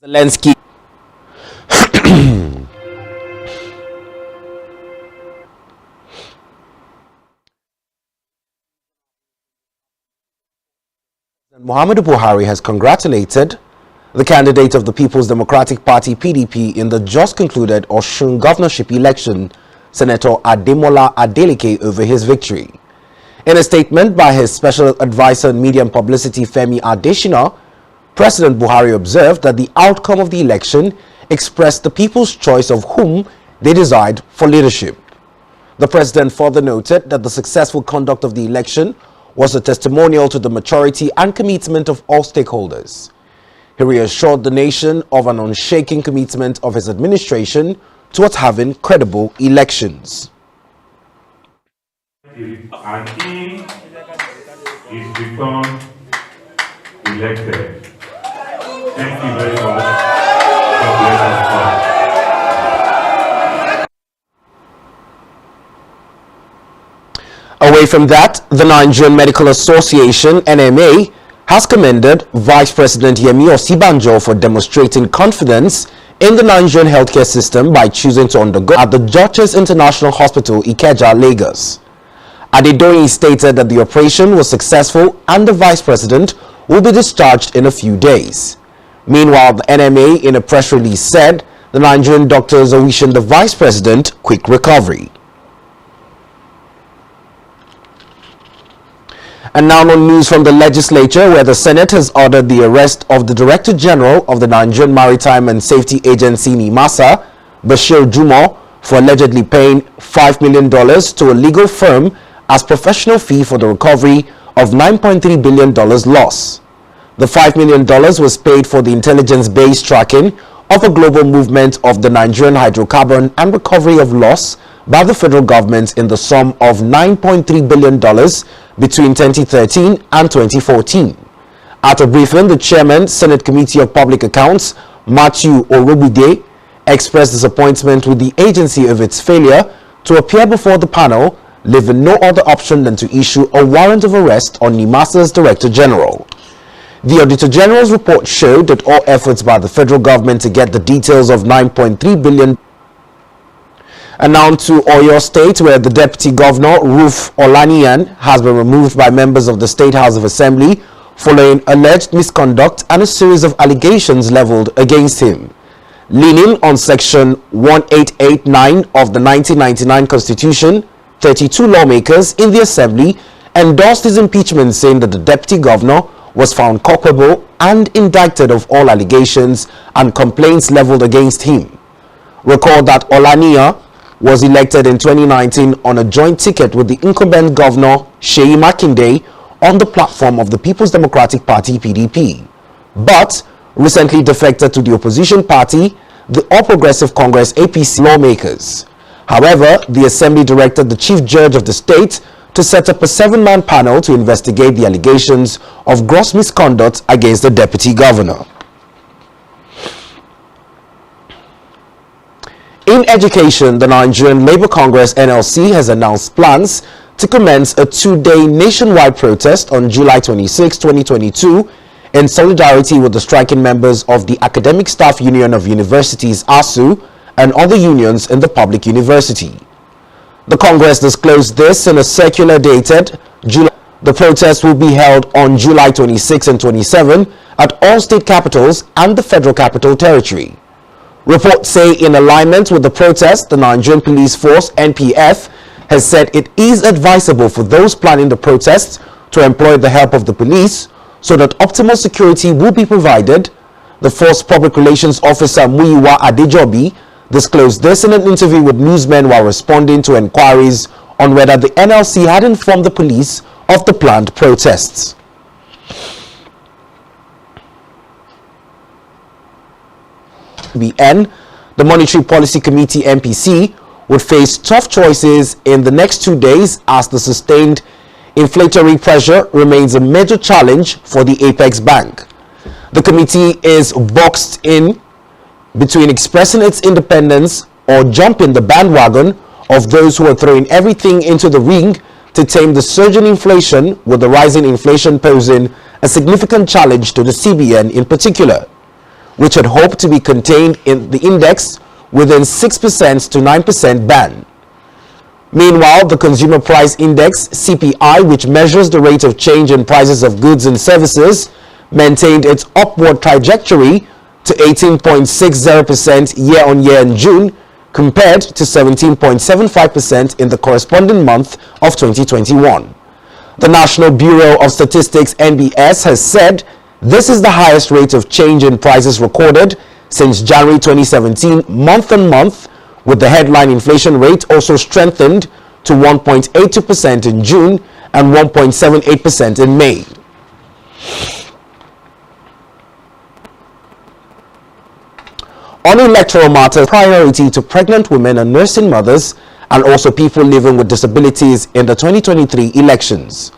Zelensky. Muhammadu Buhari has congratulated the candidate of the People's Democratic Party (PDP) in the just concluded Osun governorship election, Senator Ademola Adeleke, over his victory. In a statement by his special advisor on media and publicity, Femi Adesina, President Buhari observed that the outcome of the election expressed the people's choice of whom they desired for leadership. The president further noted that the successful conduct of the election was a testimonial to the maturity and commitment of all stakeholders. He reassured the nation of an unshaken commitment of his administration towards having credible elections. And he is become elected. Thank you very much. God bless us all. Away from that, the Nigerian Medical Association (NMA) has commended Vice President Yemi Osibanjo for demonstrating confidence in the Nigerian healthcare system by choosing to undergo at the George's International Hospital, Ikeja, Lagos. Adedoyin stated that the operation was successful and the Vice President will be discharged in a few days. Meanwhile, the NMA in a press release said the Nigerian doctors are wishing the Vice President quick recovery. And now on news from the legislature, where the Senate has ordered the arrest of the Director General of the Nigerian Maritime and Safety Agency (NIMASA), Bashir Jumo, for allegedly paying $5 million to a legal firm as professional fee for the recovery of $9.3 billion loss. The $5 million was paid for the intelligence-based tracking of a global movement of the Nigerian hydrocarbon and recovery of loss by the federal government in the sum of $9.3 billion between 2013 and 2014. At a briefing, the chairman, Senate Committee of Public Accounts, Matthew Orobide, expressed disappointment with the agency of its failure to appear before the panel, leaving no other option than to issue a warrant of arrest on NIMASA's Director General. The Auditor General's report showed that all efforts by the federal government to get the details of $9.3 billion. And now to Oyo State, where the Deputy Governor, Ruf Olaniyan, has been removed by members of the State House of Assembly following alleged misconduct and a series of allegations leveled against him. Leaning on Section 1889 of the 1999 Constitution, 32 lawmakers in the Assembly endorsed his impeachment, saying that the Deputy Governor was found culpable and indicted of all allegations and complaints leveled against him. Recall that Olaniyan was elected in 2019 on a joint ticket with the incumbent governor Seyi Makinde on the platform of the People's Democratic Party (PDP), but recently defected to the opposition party, the All Progressive Congress (APC) lawmakers. However, the Assembly directed the Chief Judge of the state to set up a 7-man panel to investigate the allegations of gross misconduct against the Deputy Governor. In education, the Nigerian Labour Congress (NLC) has announced plans to commence a 2-day nationwide protest on July 26, 2022, in solidarity with the striking members of the Academic Staff Union of Universities (ASU) and other unions in the public university. The Congress disclosed this in a circular dated July. The protest will be held on July 26 and 27 at all state capitals and the Federal Capital Territory. Reports say, in alignment with the protest, the Nigerian Police Force (NPF) has said it is advisable for those planning the protests to employ the help of the police so that optimal security will be provided. The Force Public Relations Officer Muyiwa Adejobi disclosed this in an interview with newsmen while responding to inquiries on whether the NLC had informed the police of the planned protests. The Monetary Policy Committee (MPC) would face tough choices in the next 2 days as the sustained inflationary pressure remains a major challenge for the Apex Bank. The committee is boxed in between expressing its independence or jumping the bandwagon of those who are throwing everything into the ring to tame the surging inflation, with the rising inflation posing a significant challenge to the CBN in particular. which had hoped to be contained in the index within 6% to 9% band. Meanwhile, the Consumer Price Index, CPI, which measures the rate of change in prices of goods and services, maintained its upward trajectory to 18.60% year-on-year in June, compared to 17.75% in the corresponding month of 2021. The National Bureau of Statistics (NBS) has said this is the highest rate of change in prices recorded since January 2017 month-on-month, with the headline inflation rate also strengthened to 1.82% in June and 1.78% in May. On electoral matters, priority to pregnant women and nursing mothers, and also people living with disabilities in the 2023 elections.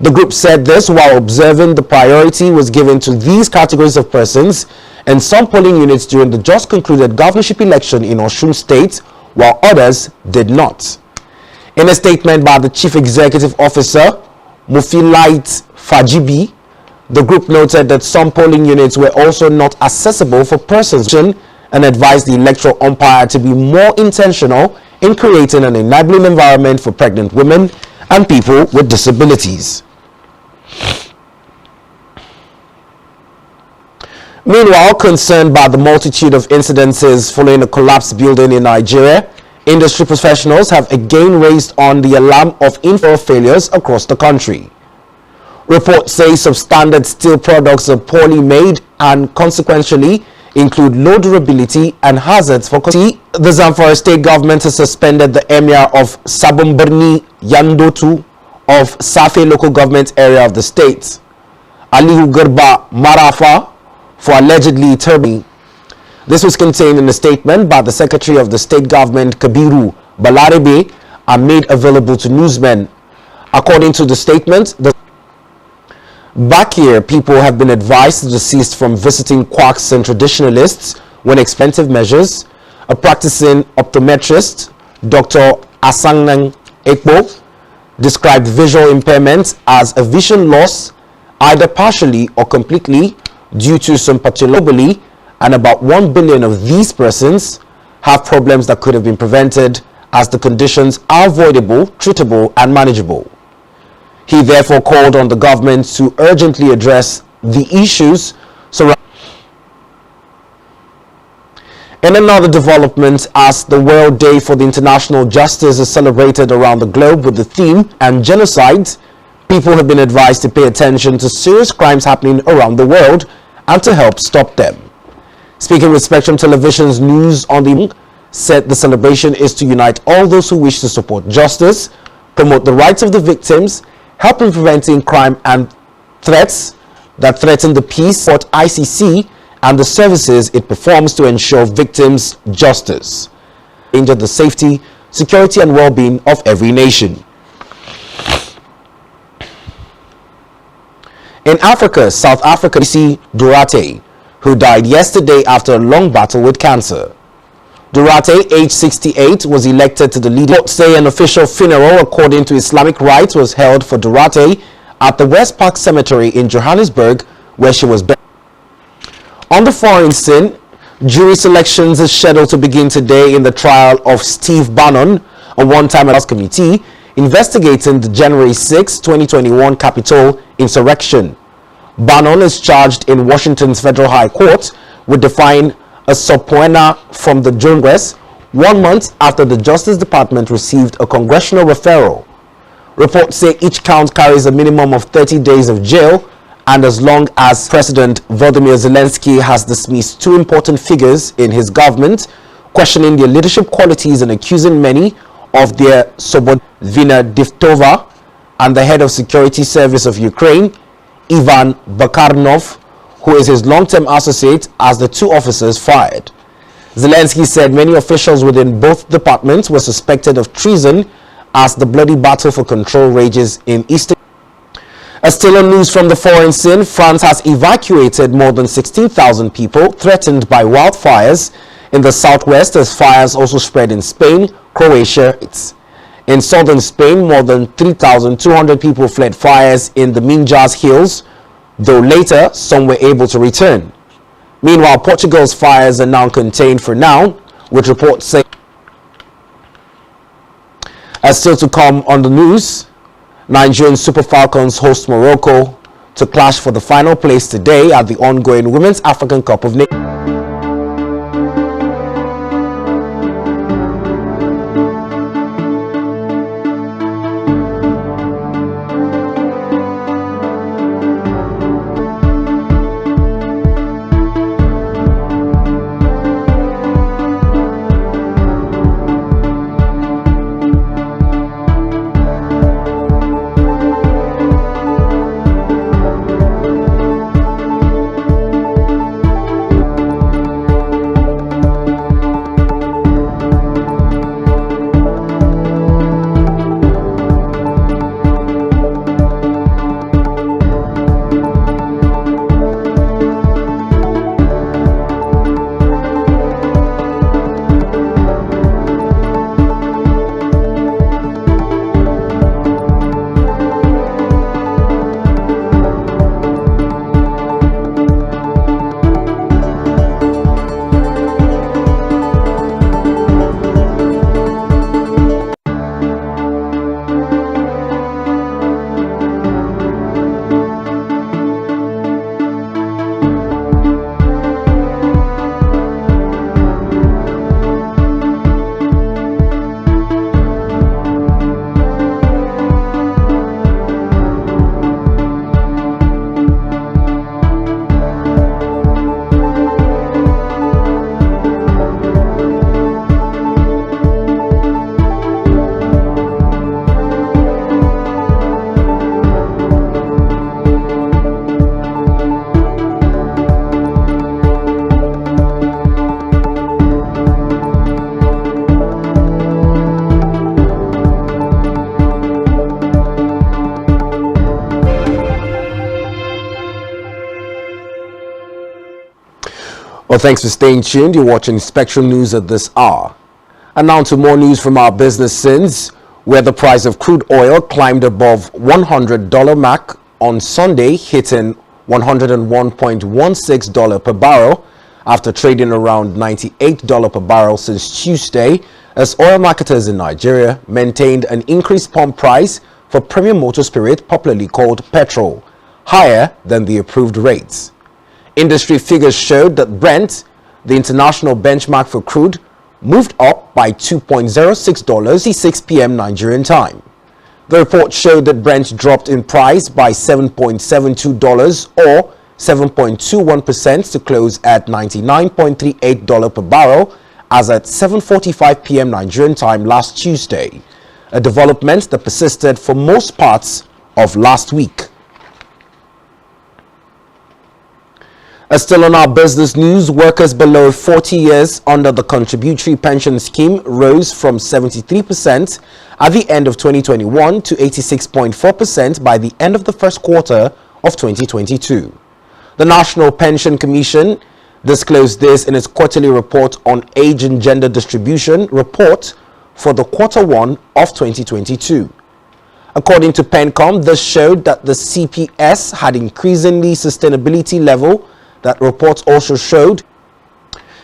The group said this while observing the priority was given to these categories of persons in some polling units during the just concluded governorship election in Osun State, while others did not. In a statement by the Chief Executive Officer, Mufilait Fajibi, the group noted that some polling units were also not accessible for persons and advised the electoral umpire to be more intentional in creating an enabling environment for pregnant women and people with disabilities. Meanwhile, concerned by the multitude of incidences following a collapsed building in Nigeria, industry professionals have again raised on the alarm of infra failures across the country. Reports say substandard steel products are poorly made and consequentially include low durability and hazards for the Zamfara state government has suspended the emir of Sabon Yandotu of Safe local government area of the state, Aliyu Garba Marafa, for allegedly turning. This was contained in a statement by the Secretary of the State Government, Kabiru Balarebe, and made available to newsmen. According to the statement, back here, people have been advised to desist from visiting quacks and traditionalists when expensive measures. A practicing optometrist, Dr. Asangnang Ekbo, described visual impairment as a vision loss, either partially or completely, due to some pathology, and about 1 billion of these persons have problems that could have been prevented, as the conditions are avoidable, treatable, and manageable. He therefore called on the government to urgently address the issues surrounding. In another development, as the World Day for the International Justice is celebrated around the globe with the theme and genocide, people have been advised to pay attention to serious crimes happening around the world and to help stop them. Speaking with Spectrum Television's News on the said the celebration is to unite all those who wish to support justice, promote the rights of the victims, help in preventing crime and threats that threaten the peace, support ICC and the services it performs to ensure victims' justice, endanger the safety, security and well-being of every nation. In Africa, South Africa, Durate, who died yesterday after a long battle with cancer. Durate, aged 68, was elected to the leader. Reports say an official funeral according to Islamic rites was held for Durate at the West Park Cemetery in Johannesburg, where she was buried. On the foreign scene, jury selections is scheduled to begin today in the trial of Steve Bannon, a one-time House committee investigating the January 6, 2021 Capitol insurrection. Bannon is charged in Washington's Federal High Court with defying a subpoena from the Congress 1 month after the Justice Department received a congressional referral. Reports say each count carries a minimum of 30 days of jail, and as long as President Volodymyr Zelensky has dismissed two important figures in his government, questioning their leadership qualities and accusing many of their subordination, Vina Divtova, and the head of Security Service of Ukraine, Ivan Bakarnov, who is his long-term associate, as the two officers fired. Zelensky said many officials within both departments were suspected of treason as the bloody battle for control rages in Eastern. Still on news from the foreign scene, France has evacuated more than 16,000 people threatened by wildfires in the southwest, as fires also spread in Spain, Croatia. In southern Spain, more than 3,200 people fled fires in the Minjas Hills, though later some were able to return. Meanwhile, Portugal's fires are now contained for now, with reports saying. As still to come on the news, Nigerian Super Falcons host Morocco to clash for the final place today at the ongoing Women's African Cup of Nations. Well, thanks for staying tuned. You're watching Spectrum News at this hour. And now to more news from our business scenes, where the price of crude oil climbed above $100 mark on Sunday, hitting $101.16 per barrel after trading around $98 per barrel since Tuesday, as oil marketers in Nigeria maintained an increased pump price for premium motor spirit, popularly called petrol, higher than the approved rates. Industry figures showed that Brent, the international benchmark for crude, moved up by $2.06 at 6 p.m. Nigerian time. The report showed that Brent dropped in price by $7.72 or 7.21% to close at $99.38 per barrel as at 7:45 p.m. Nigerian time last Tuesday, a development that persisted for most parts of last week. As still on our business news, workers below 40 years under the contributory pension scheme rose from 73% at the end of 2021 to 86.4% by the end of the first quarter of 2022. The National Pension Commission disclosed this in its quarterly report on age and gender distribution report for the quarter one of 2022. According to PENCOM, this showed that the CPS had increasingly sustainability level. That report also showed.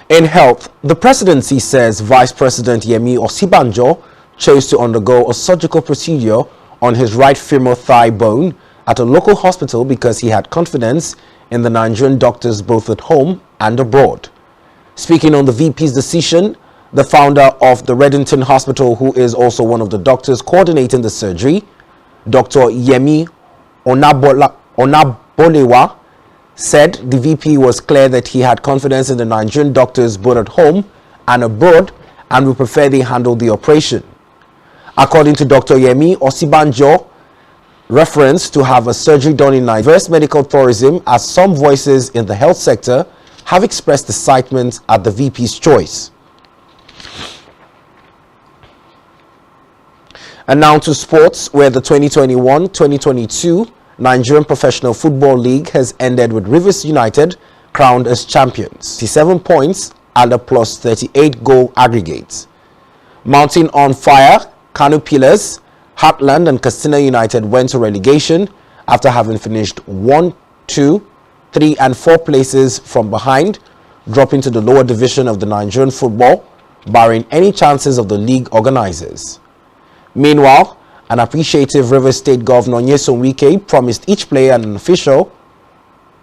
In health, the presidency says Vice President Yemi Osinbajo chose to undergo a surgical procedure on his right femur thigh bone at a local hospital because he had confidence in the Nigerian doctors both at home and abroad. Speaking on the VP's decision, the founder of the Reddington Hospital, who is also one of the doctors coordinating the surgery, Dr. Yemi Onabolewa, said the VP was clear that he had confidence in the Nigerian doctors both at home and abroad and would prefer they handle the operation. According to Dr. Yemi Osinbajo, reference to have a surgery done in diverse medical tourism, as some voices in the health sector have expressed excitement at the VP's choice. And now to sports, where the 2021-2022 Nigerian Professional Football League has ended with Rivers United crowned as champions, 57 points and a plus 38 goal aggregate. Mounting on fire, Kano Pillars, Heartland and Katsina United went to relegation after having finished 1-2, 3 and 4 places from behind, dropping to the lower division of the Nigerian football, barring any chances of the league organizers. Meanwhile, an appreciative Rivers State Governor Nyesom Wike promised each player and an official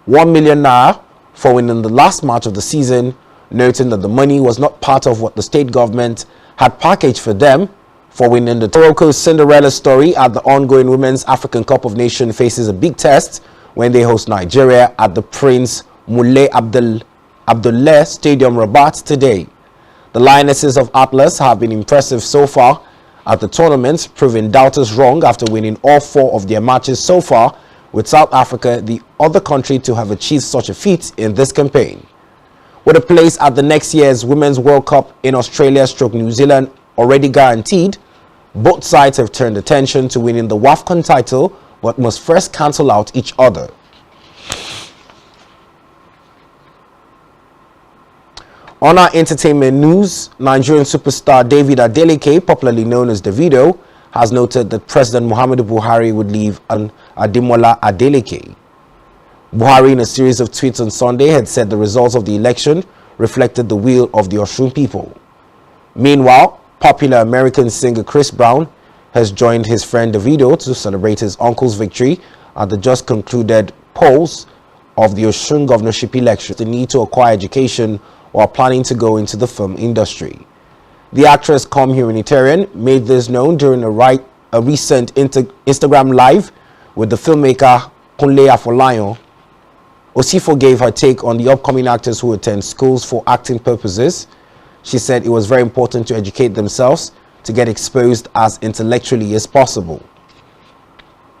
1 million naira for winning the last match of the season, noting that the money was not part of what the state government had packaged for them for winning the Morocco's Cinderella story at the ongoing Women's African Cup of Nations faces a big test when they host Nigeria at the Prince Moulay Abdullah Stadium, Rabat today. The Lionesses of Atlas have been impressive so far at the tournament, proving doubters wrong after winning all 4 of their matches so far, with South Africa the other country to have achieved such a feat in this campaign. With a place at the next year's Women's World Cup in Australia/New Zealand already guaranteed, both sides have turned attention to winning the WAFCON title, but must first cancel out each other. On our entertainment news, Nigerian superstar David Adeleke, popularly known as Davido, has noted that President Muhammadu Buhari would leave an Ademola Adeleke. Buhari, in a series of tweets on Sunday, had said the results of the election reflected the will of the Osun people. Meanwhile, popular American singer Chris Brown has joined his friend Davido to celebrate his uncle's victory at the just concluded polls of the Osun governorship election. The need to acquire education while planning to go into the film industry. The actress cum humanitarian made this known during a recent Instagram live with the filmmaker Kunle Afolayan. Osifo gave her take on the upcoming actors who attend schools for acting purposes. She said it was very important to educate themselves to get exposed as intellectually as possible.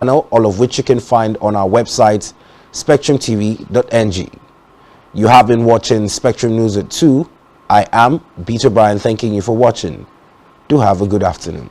All of which you can find on our website, spectrumtv.ng. You have been watching Spectrum News at 2. I am Peter Bryan, thanking you for watching. Do have a good afternoon.